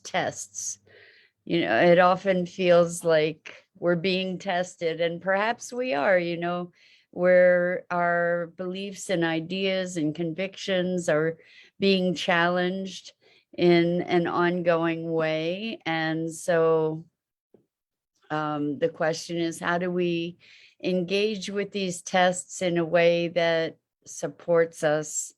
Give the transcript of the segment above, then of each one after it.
tests. It often feels like we're being tested, and perhaps we are, where our beliefs and ideas and convictions are being challenged in an ongoing way. And so the question is, how do we engage with these tests in a way that supports us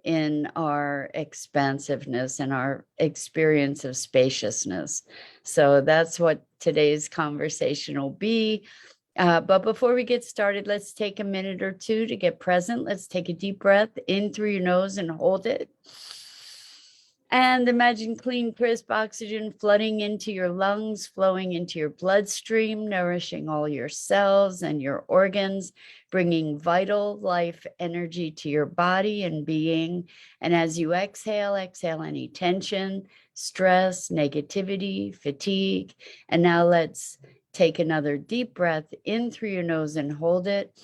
in our expansiveness and our experience of spaciousness? So that's what today's conversation will be. But before we get started, let's take a minute or two to get present. Let's take a deep breath in through your nose and hold it. And imagine clean, crisp oxygen flooding into your lungs, flowing into your bloodstream, nourishing all your cells and your organs, bringing vital life energy to your body and being. And as you exhale any tension, stress, negativity, fatigue. And now let's take another deep breath in through your nose and hold it.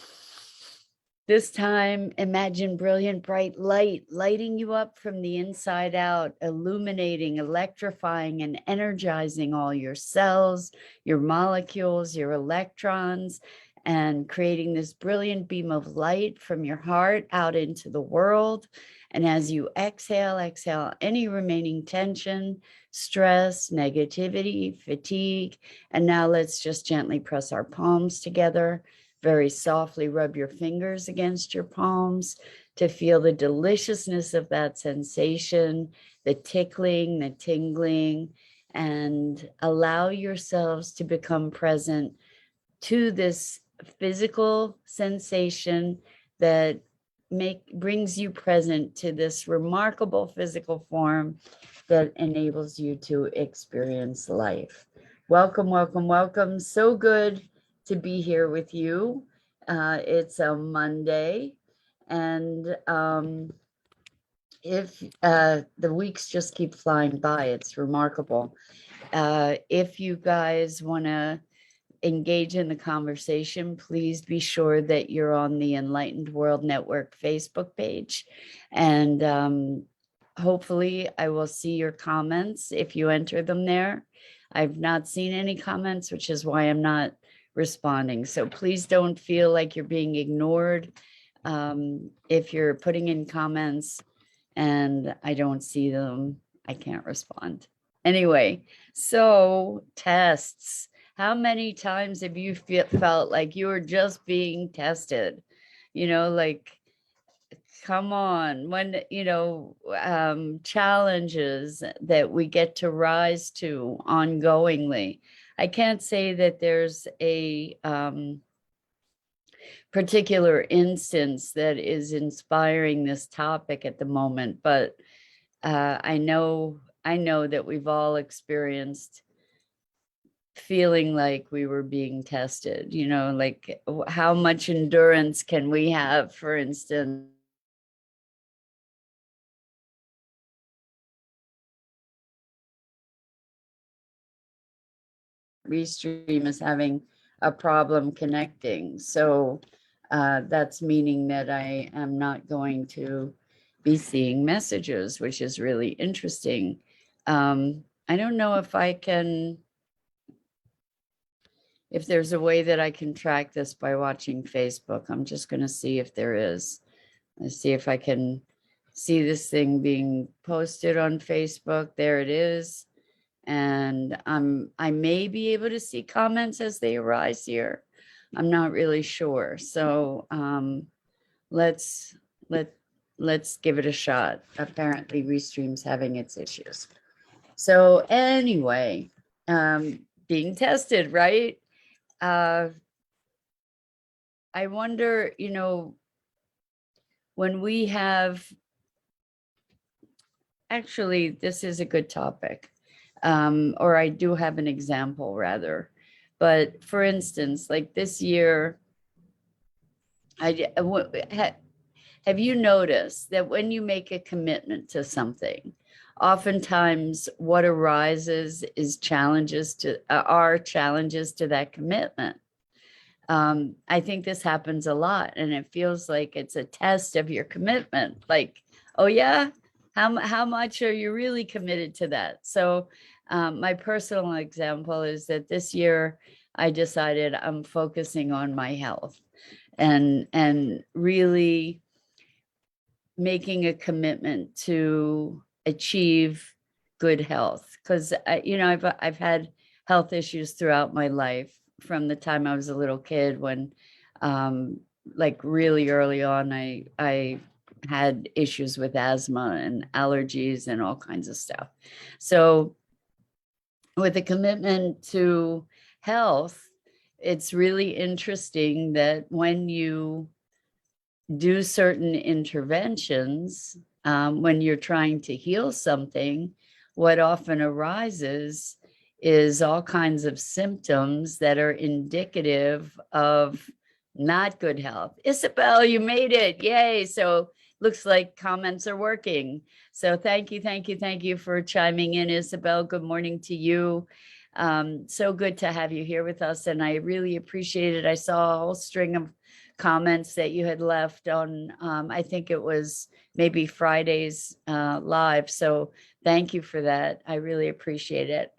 This time, imagine brilliant, bright light lighting you up from the inside out, illuminating, electrifying, and energizing all your cells, your molecules, your electrons, and creating this brilliant beam of light from your heart out into the world. And as you exhale any remaining tension, stress, negativity, fatigue. And now let's just gently press our palms together. Very softly rub your fingers against your palms to feel the deliciousness of that sensation, the tickling, the tingling, and allow yourselves to become present to this physical sensation that brings you present to this remarkable physical form that enables you to experience life. Welcome, welcome, welcome. So good to be here with you. It's a Monday, and if the weeks just keep flying by, it's remarkable. If you guys want to engage in the conversation, please be sure that you're on the Enlightened World Network Facebook page, and hopefully I will see your comments if you enter them there. I've not seen any comments, which is why I'm not responding. So please don't feel like you're being ignored. If you're putting in comments and I don't see them, I can't respond. Anyway, so tests. How many times have you felt like you were just being tested? Like, come on, when, challenges that we get to rise to ongoingly. I can't say that there's a particular instance that is inspiring this topic at the moment, but I know that we've all experienced feeling like we were being tested, like how much endurance can we have, for instance, Restream is having a problem connecting. So that's meaning that I am not going to be seeing messages, which is really interesting. I don't know if there's a way that I can track this by watching Facebook. I'm just going to see if there is. Let's see if I can see this thing being posted on Facebook. There it is. And I may be able to see comments as they arise here. I'm not really sure. So let's give it a shot. Apparently Restream's having its issues. So anyway, being tested, right? I wonder, when we have, actually, this is a good topic. Or I do have an example rather. But for instance, like this year, have you noticed that when you make a commitment to something, oftentimes what arises is challenges to that commitment. I think this happens a lot, and it feels like it's a test of your commitment. Like, oh yeah, How much are you really committed to that? So my personal example is that this year I decided I'm focusing on my health and really making a commitment to achieve good health, because I've had health issues throughout my life from the time I was a little kid, when like really early on I had issues with asthma and allergies and all kinds of stuff. So with a commitment to health, it's really interesting that when you do certain interventions, when you're trying to heal something, what often arises is all kinds of symptoms that are indicative of not good health. Isabel, you made it. Yay. So looks like comments are working. So thank you, thank you, thank you for chiming in, Isabel. Good morning to you. So good to have you here with us, and I really appreciate it. I saw a whole string of comments that you had left on, I think it was maybe Friday's live. So thank you for that. I really appreciate it.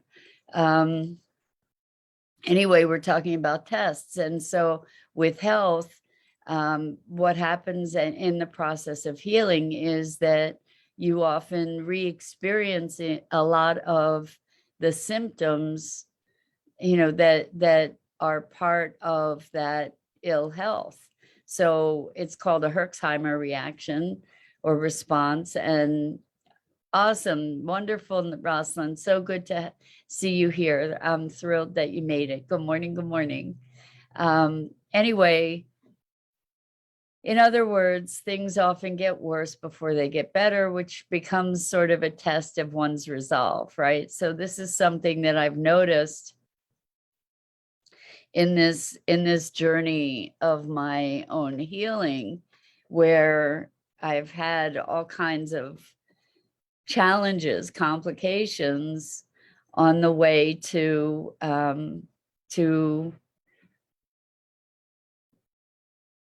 Anyway, we're talking about tests. And so with health, what happens in the process of healing is that you often re-experience a lot of the symptoms, that are part of that ill health. So it's called a Herxheimer reaction or response. And awesome, wonderful, Rosalind. So good to see you here. I'm thrilled that you made it. Good morning. Good morning. Anyway, in other words, things often get worse before they get better, which becomes sort of a test of one's resolve, right? So this is something that I've noticed in this journey of my own healing, where I've had all kinds of challenges, complications on the way to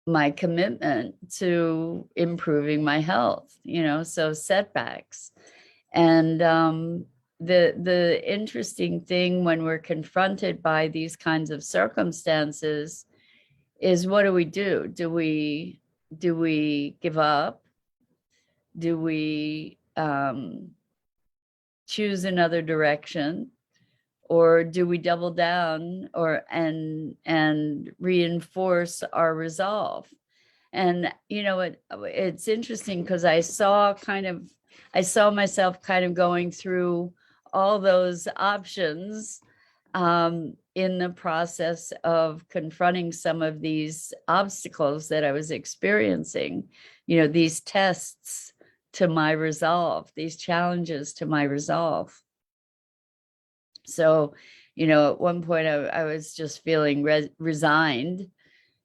my commitment to improving my health, so setbacks. And the interesting thing when we're confronted by these kinds of circumstances is, what do we do? Do we give up? Do we choose another direction? Or do we double down and reinforce our resolve? And it's interesting, because I saw myself kind of going through all those options in the process of confronting some of these obstacles that I was experiencing, these tests to my resolve, these challenges to my resolve. So, at one point I was just feeling resigned,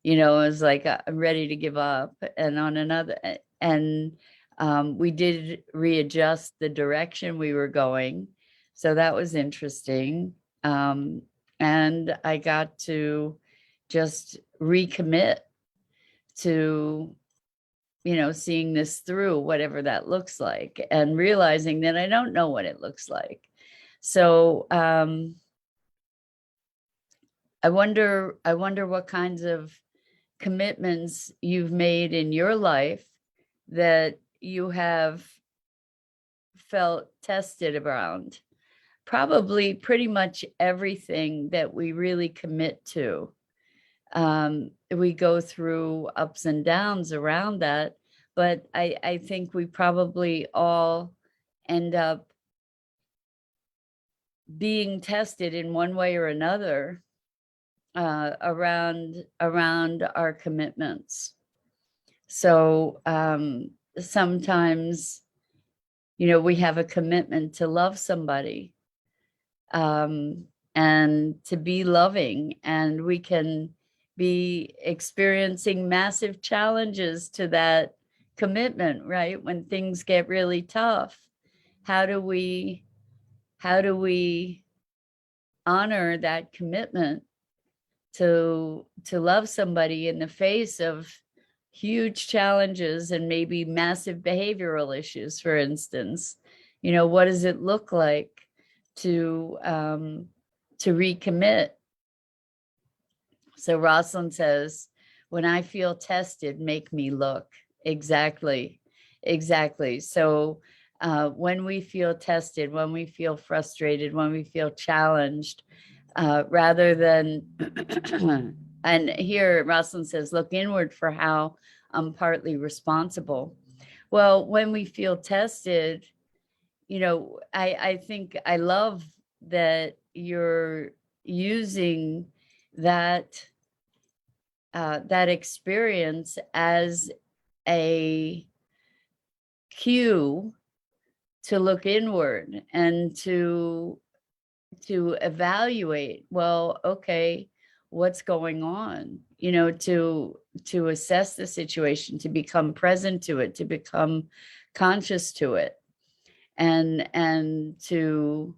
it was like, I'm ready to give up. And on another, and we did readjust the direction we were going. So that was interesting. And I got to just recommit to, seeing this through, whatever that looks like, and realizing that I don't know what it looks like. So I wonder what kinds of commitments you've made in your life that you have felt tested around. Probably pretty much everything that we really commit to. We go through ups and downs around that, but I think we probably all end up being tested in one way or another around our commitments. So sometimes, we have a commitment to love somebody and to be loving, and we can be experiencing massive challenges to that commitment, right? When things get really tough, how do we honor that commitment to love somebody in the face of huge challenges and maybe massive behavioral issues, for instance. What does it look like to recommit? So Rosalind says, when I feel tested, make me look. Exactly. So when we feel tested, when we feel frustrated, when we feel challenged, rather than, and here Rosalind says, look inward for how I'm partly responsible. Well, when we feel tested, I think I love that you're using that that experience as a cue to look inward and to evaluate, well, okay, what's going on, to assess the situation, to become present to it, to become conscious to it, and to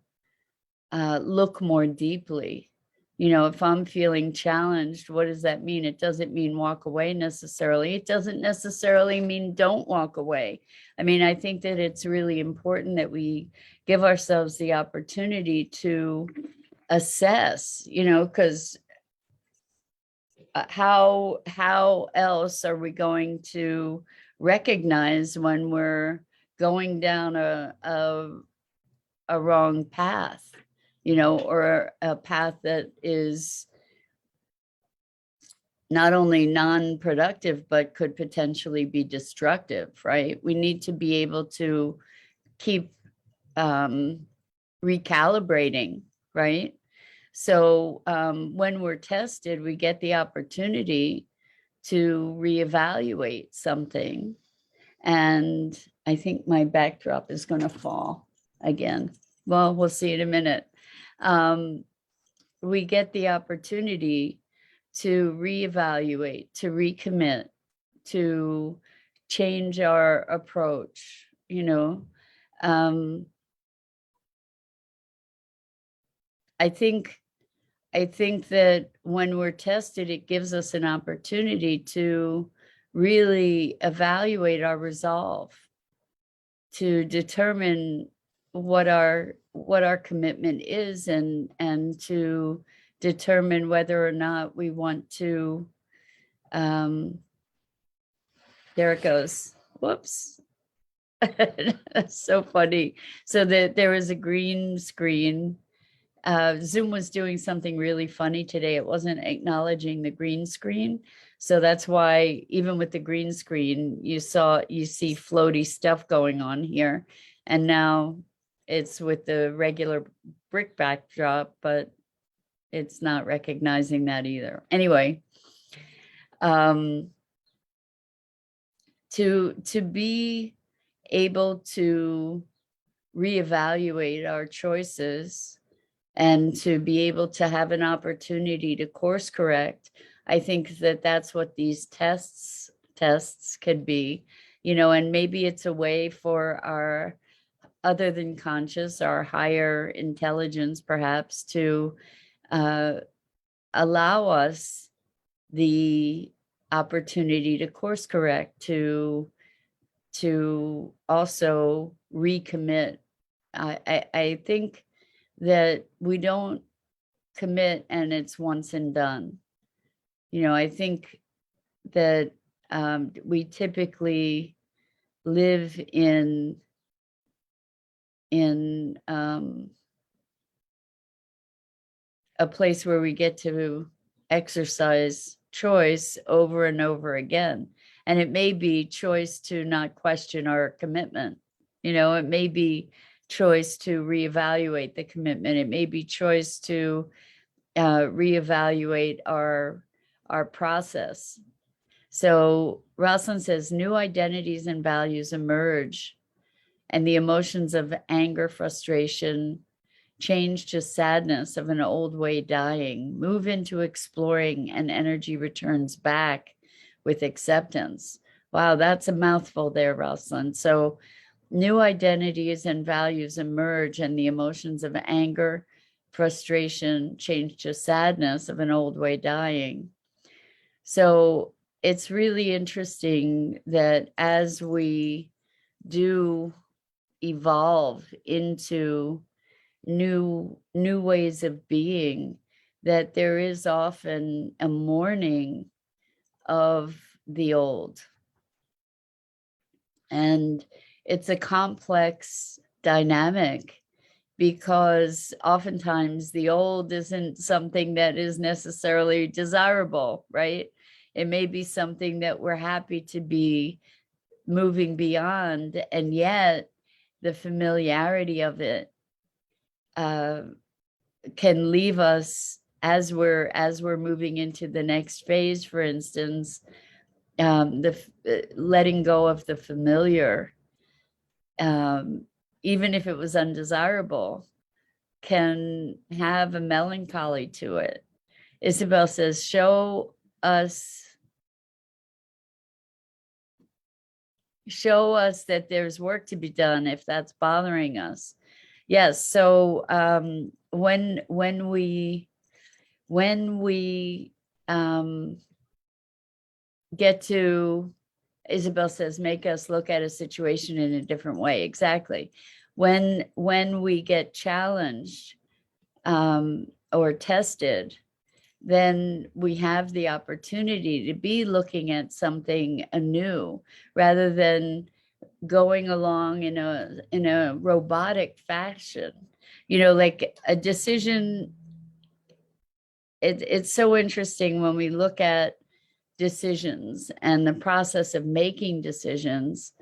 look more deeply. If I'm feeling challenged, what does that mean? It doesn't mean walk away necessarily. It doesn't necessarily mean don't walk away. I mean, I think that it's really important that we give ourselves the opportunity to assess, because how else are we going to recognize when we're going down a wrong path, or a path that is not only non-productive, but could potentially be destructive, right? We need to be able to keep recalibrating, right? So when we're tested, we get the opportunity to reevaluate something. And I think my backdrop is going to fall again. Well, we'll see in a minute. We get the opportunity to reevaluate, to recommit, to change our approach, I think that when we're tested, it gives us an opportunity to really evaluate our resolve, to determine what our commitment is, and to determine whether or not we want to, there it goes. Whoops. That's so funny. So that there was a green screen. Zoom was doing something really funny today. It wasn't acknowledging the green screen. So that's why even with the green screen, you see floaty stuff going on here. And now it's with the regular brick backdrop, but it's not recognizing that either. Anyway, to be able to reevaluate our choices and to be able to have an opportunity to course correct, I think that that's what these tests could be, and maybe it's a way for our other than conscious, our higher intelligence perhaps, to allow us the opportunity to course correct, to also recommit. I think that we don't commit and it's once and done. I think that we typically live in a place where we get to exercise choice over and over again. And it may be choice to not question our commitment. It may be choice to reevaluate the commitment. It may be choice to reevaluate our process. So Rosalind says, new identities and values emerge, and the emotions of anger, frustration, change to sadness of an old way dying, move into exploring, and energy returns back with acceptance. Wow, that's a mouthful there, Rosalind. So new identities and values emerge, and the emotions of anger, frustration, change to sadness of an old way dying. So it's really interesting that as we do evolve into new ways of being, that there is often a mourning of the old. And it's a complex dynamic, because oftentimes the old isn't something that is necessarily desirable, right? It may be something that we're happy to be moving beyond, and yet the familiarity of it uh, can leave us, as we're moving into the next phase, for instance, letting go of the familiar, even if it was undesirable, can have a melancholy to it. Isabel says, us show us that there's work to be done if that's bothering us. Yes. So when we get to, Isabel says, make us look at a situation in a different way. Exactly. When we get challenged or tested, then we have the opportunity to be looking at something anew, rather than going along in a robotic fashion. Like a decision. It's so interesting when we look at decisions and the process of making decisions,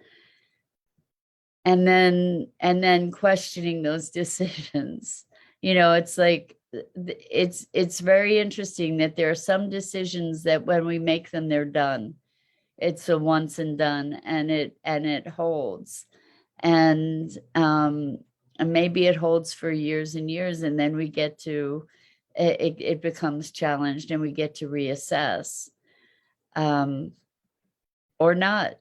and then questioning those decisions. It's like, it's very interesting that there are some decisions that when we make them, they're done. It's a once and done, and it holds. And maybe it holds for years and years, and then we get to it becomes challenged, and we get to reassess, or not.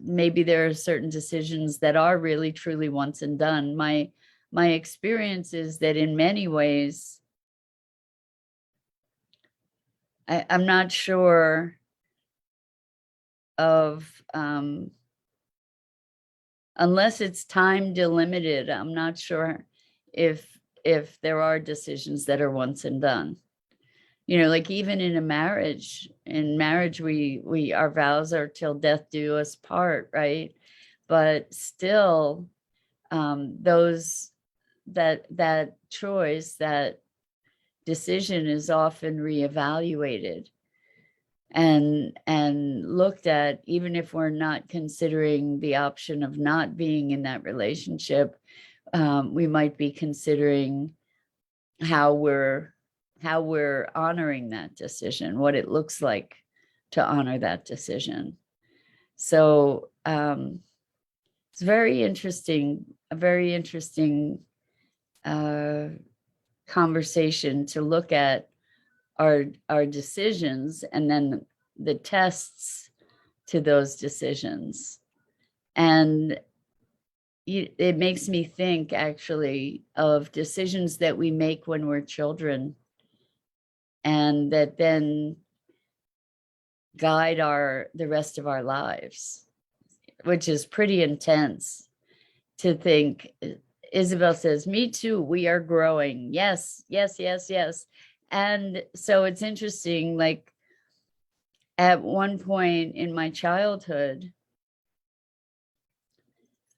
Maybe there are certain decisions that are really truly once and done. My experience is that in many ways, I'm not sure of, unless it's time delimited, I'm not sure if there are decisions that are once and done. Like even in marriage, we our vows are till death do us part, right? But still, that choice, that decision is often reevaluated and looked at, even if we're not considering the option of not being in that relationship. We might be considering how we're honoring that decision, what it looks like to honor that decision. So it's very interesting, a very interesting conversation to look at our decisions, and then the tests to those decisions. And it makes me think, actually, of decisions that we make when we're children, and that then guide the rest of our lives, which is pretty intense to think. Isabel says, me too, we are growing. Yes, yes, yes, yes. And so it's interesting, like at one point in my childhood,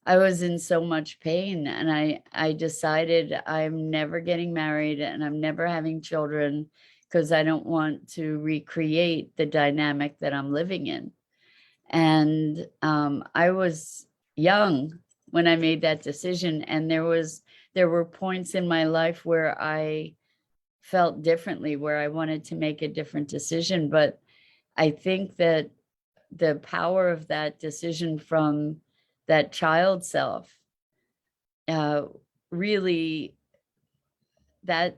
I was in so much pain, and I decided I'm never getting married and I'm never having children, because I don't want to recreate the dynamic that I'm living in. And I was young when I made that decision, and there were points in my life where I felt differently, where I wanted to make a different decision. But I think that the power of that decision from that child self, really, that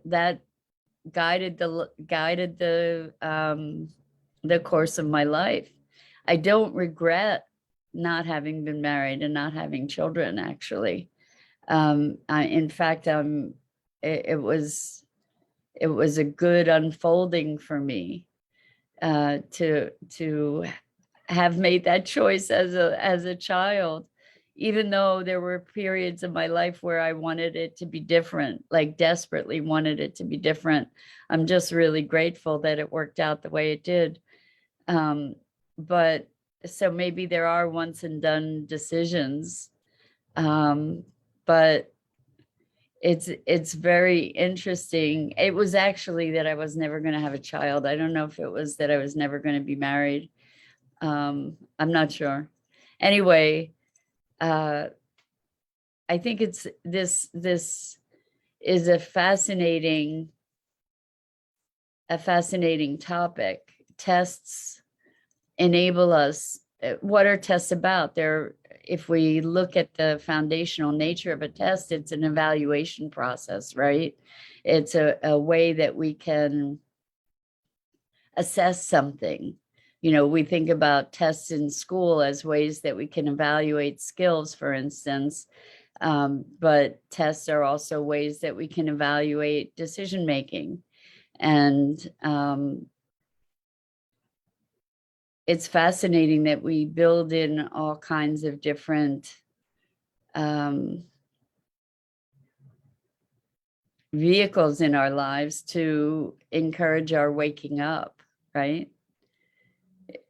guided the course of my life. I don't regret not having been married and not having children, actually. In fact, it was a good unfolding for me. to have made that choice as a child, even though there were periods of my life where I wanted it to be different, like desperately wanted it to be different. I'm just really grateful that it worked out the way it did. But so maybe there are once and done decisions. But it's very interesting. It was actually that I was never going to have a child. I don't know if it was that I was never going to be married. I'm not sure. Anyway, I think it's this is a fascinating topic. Tests enable us. What are tests about? They're, if we look at the foundational nature of a test, it's an evaluation process, right? It's a way that we can assess something. You know, we think about tests in school as ways that we can evaluate skills, for instance. But tests are also ways that we can evaluate decision making. And it's fascinating that we build in all kinds of different vehicles in our lives to encourage our waking up, right?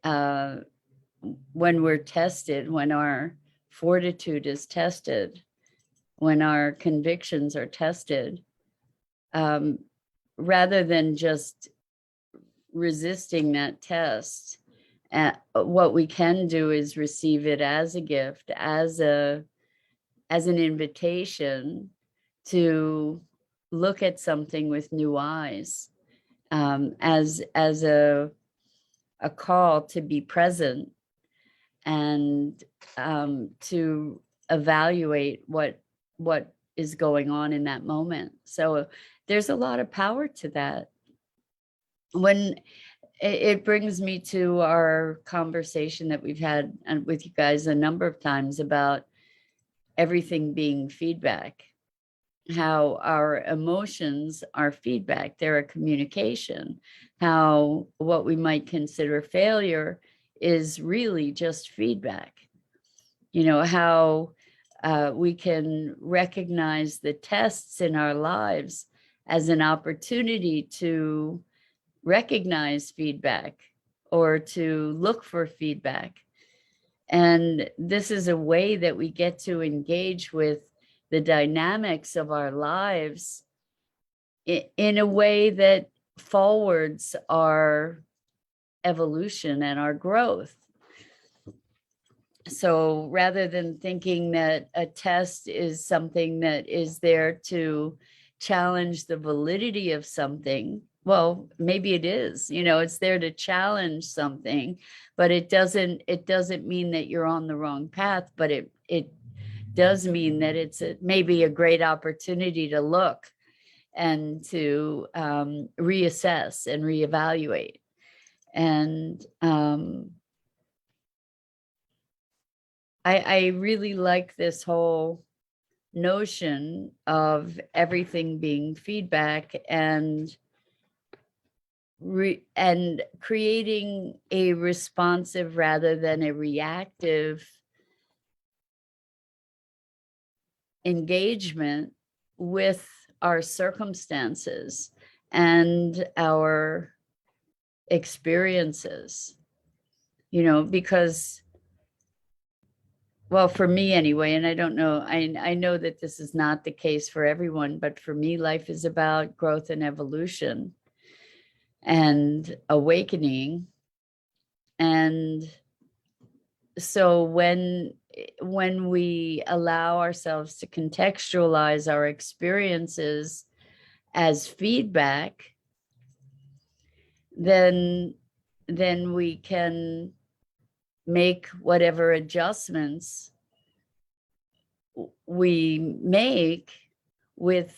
When we're tested, when our fortitude is tested, when our convictions are tested, rather than just resisting that test, what we can do is receive it as a gift, as an invitation to look at something with new eyes, as a call to be present and to evaluate what is going on in that moment. So there's a lot of power to that. When it brings me to our conversation that we've had with you guys a number of times about everything being feedback, how our emotions are feedback, they're a communication, how what we might consider failure is really just feedback. You know, how we can recognize the tests in our lives as an opportunity to recognize feedback or to look for feedback. And this is a way that we get to engage with the dynamics of our lives in a way that forwards our evolution and our growth. So rather than thinking that a test is something that is there to challenge the validity of something, well, maybe it is, you know, it's there to challenge something, but it doesn't mean that you're on the wrong path, but it does mean that it's maybe a great opportunity to look and to reassess and reevaluate. And I really like this whole notion of everything being feedback and creating a responsive rather than a reactive engagement with our circumstances and our experiences, you know, because, well, for me anyway, and I don't know, I know that this is not the case for everyone, but for me, life is about growth and evolution and awakening. And so when we allow ourselves to contextualize our experiences as feedback, then we can make whatever adjustments we make with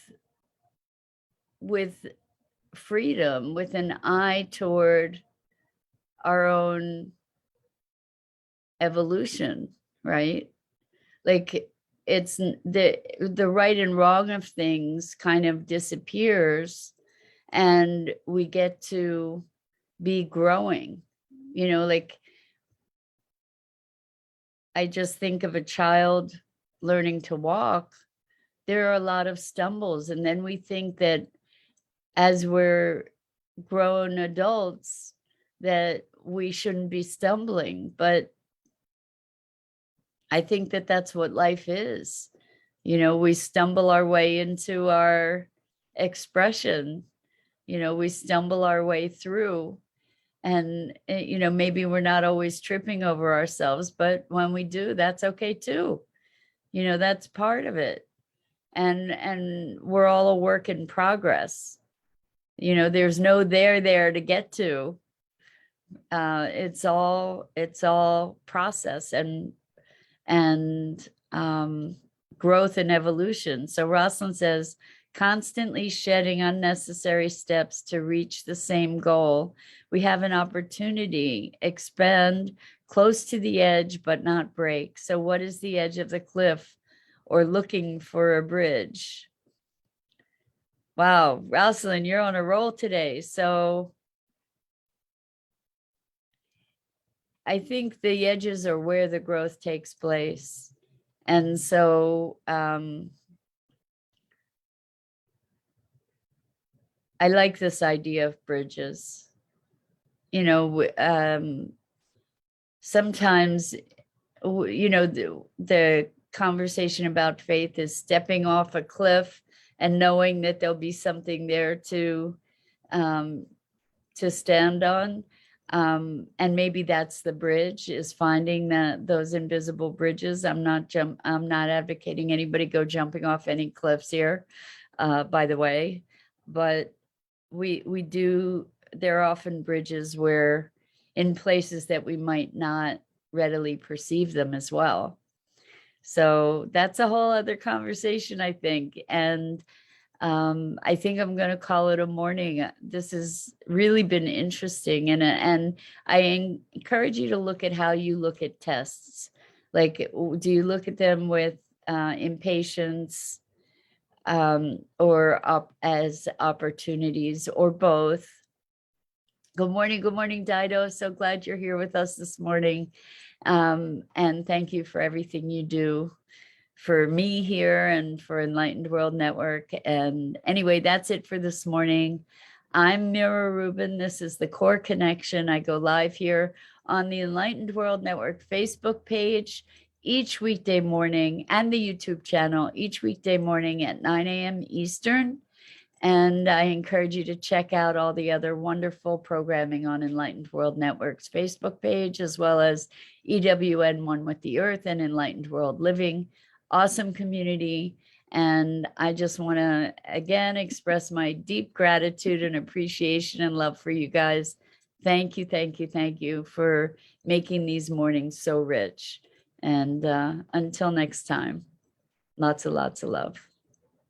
freedom, with an eye toward our own evolution, right? Like, it's the right and wrong of things kind of disappears, and we get to be growing. You know, like I just think of a child learning to walk. There are a lot of stumbles. And then we think that as we're grown adults, that we shouldn't be stumbling. But I think that that's what life is. You know, we stumble our way into our expression. You know, we stumble our way through. And, you know, maybe we're not always tripping over ourselves, but when we do, that's okay too. You know, that's part of it. And we're all a work in progress. You know, there's no there to get to. It's all process and growth and evolution. So Rosalind says, constantly shedding unnecessary steps to reach the same goal. We have an opportunity, expand close to the edge, but not break. So what is the edge of the cliff, or looking for a bridge? Wow, Rosalind, you're on a roll today. So I think the edges are where the growth takes place. And so I like this idea of bridges. You know, sometimes, you know, the conversation about faith is stepping off a cliff and knowing that there'll be something there to stand on. And maybe that's the bridge, is finding those invisible bridges. I'm not advocating anybody go jumping off any cliffs here, by the way, but there are often bridges where in places that we might not readily perceive them as well. So that's a whole other conversation, I think. And I think I'm going to call it a morning. This has really been interesting. And I encourage you to look at how you look at tests. Like, do you look at them with impatience, or as opportunities, or both? Good morning, Dido. So glad you're here with us this morning. And thank you for everything you do for me here and for Enlightened World Network. And anyway, that's it for this morning. I'm Mira Rubin. This is the Core Connection. I go live here on the Enlightened World Network Facebook page each weekday morning, and the YouTube channel each weekday morning at 9 a.m. Eastern. And I encourage you to check out all the other wonderful programming on Enlightened World Network's Facebook page, as well as EWN One with the Earth and Enlightened World Living. Awesome community. And I just want to, again, express my deep gratitude and appreciation and love for you guys. Thank you for making these mornings so rich. And until next time, lots of love.